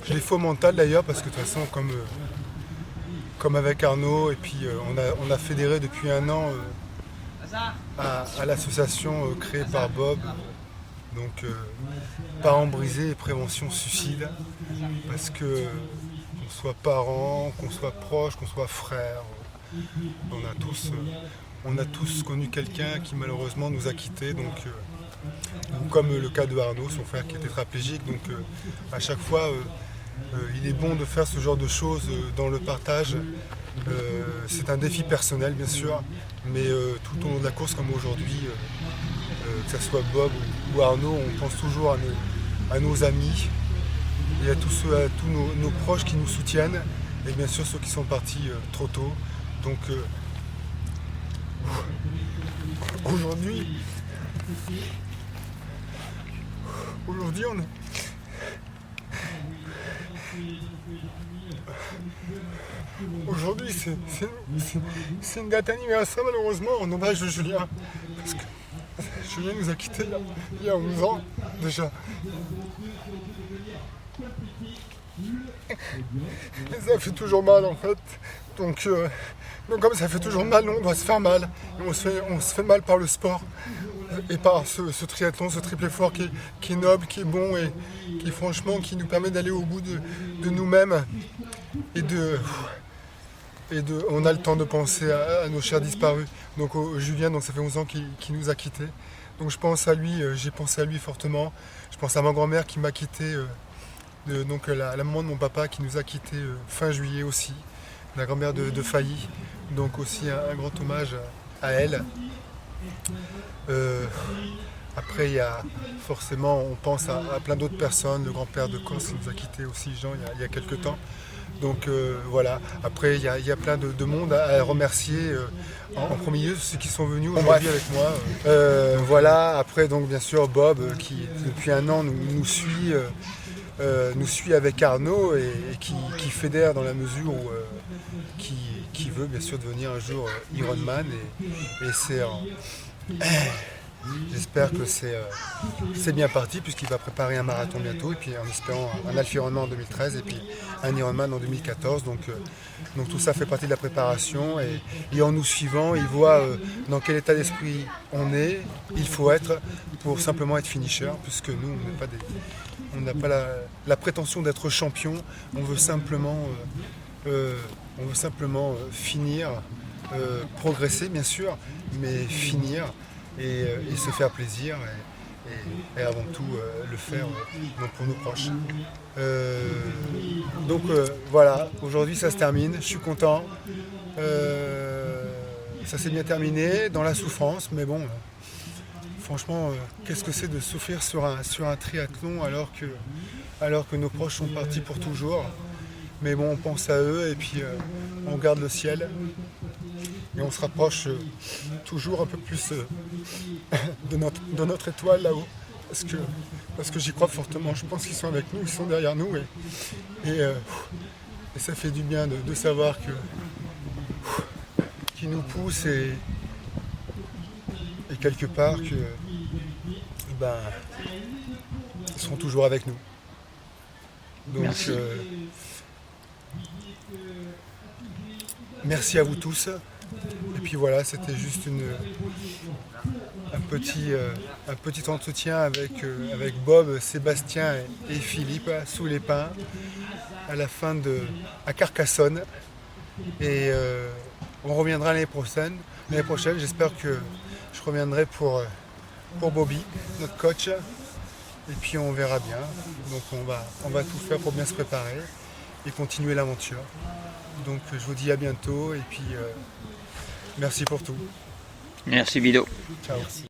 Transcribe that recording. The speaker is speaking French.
Je l'ai fait au mental d'ailleurs parce que de toute façon comme avec Arnaud et puis on a fédéré depuis un an à l'association créée par Bob, donc Parents brisés et prévention suicide, parce que qu'on soit parents, qu'on soit proches, qu'on soit frères, on a tous connu quelqu'un qui malheureusement nous a quittés, donc comme le cas de Arnaud, son frère qui est tétraplégique, donc à chaque fois il est bon de faire ce genre de choses dans le partage. C'est un défi personnel bien sûr, mais tout au long de la course comme aujourd'hui, que ce soit Bob ou Arnaud, on pense toujours à nos amis et à tous nos proches qui nous soutiennent, et bien sûr ceux qui sont partis trop tôt. Donc aujourd'hui on est... Aujourd'hui, c'est une date anniversaire malheureusement en hommage de Julien. Parce que Julien nous a quittés il y a 11 ans déjà. Et ça fait toujours mal en fait. Donc comme ça fait toujours mal, on doit se faire mal. Et on se fait mal par le sport. Et par ce triathlon, ce triple effort qui est noble, qui est bon et qui franchement qui nous permet d'aller au bout de nous-mêmes. On a le temps de penser à nos chers disparus. Donc Julien, donc ça fait 11 ans qu'il nous a quittés. Donc je pense à lui, j'ai pensé à lui fortement. Je pense à ma grand-mère qui m'a quitté, donc la maman de mon papa qui nous a quittés fin juillet aussi. La grand-mère de Failly. Donc aussi un grand hommage à elle. Après, il y a forcément, on pense à plein d'autres personnes. Le grand-père de Corse qui nous a quittés aussi, Jean, il y a quelques temps. Donc voilà, après il y a plein de monde à remercier, en premier lieu ceux qui sont venus aujourd'hui avec moi. Voilà, après donc bien sûr Bob qui depuis un an nous suit avec Arnaud et qui fédère dans la mesure où qui veut bien sûr devenir un jour Ironman et c'est j'espère que c'est bien parti puisqu'il va préparer un marathon bientôt et puis en espérant un Alpha-Ironman en 2013 et puis un Ironman en 2014. Donc tout ça fait partie de la préparation et en nous suivant, il voit dans quel état d'esprit on est, il faut être pour simplement être finisher puisque nous on n'a pas la prétention d'être champion, on veut simplement finir, progresser bien sûr, mais finir. Et se faire plaisir et avant tout le faire donc pour nos proches. Voilà, aujourd'hui ça se termine, je suis content. Ça s'est bien terminé dans la souffrance, mais bon, franchement, qu'est-ce que c'est de souffrir sur un triathlon alors que nos proches sont partis pour toujours. Mais bon, on pense à eux et puis on regarde le ciel. Et on se rapproche toujours un peu plus de notre étoile là-haut. Parce que j'y crois fortement. Je pense qu'ils sont avec nous, ils sont derrière nous. Et ça fait du bien de savoir qu'ils nous poussent et quelque part qu'ils seront toujours avec nous. Donc merci à vous tous. Et puis voilà, c'était juste un petit entretien avec Bob, Sébastien et Philippe sous les pins à Carcassonne. Et on reviendra l'année prochaine. J'espère que je reviendrai pour Bobby, notre coach. Et puis on verra bien. Donc on va tout faire pour bien se préparer et continuer l'aventure. Donc je vous dis à bientôt et puis merci pour tout. Merci Bido. Ciao. Merci.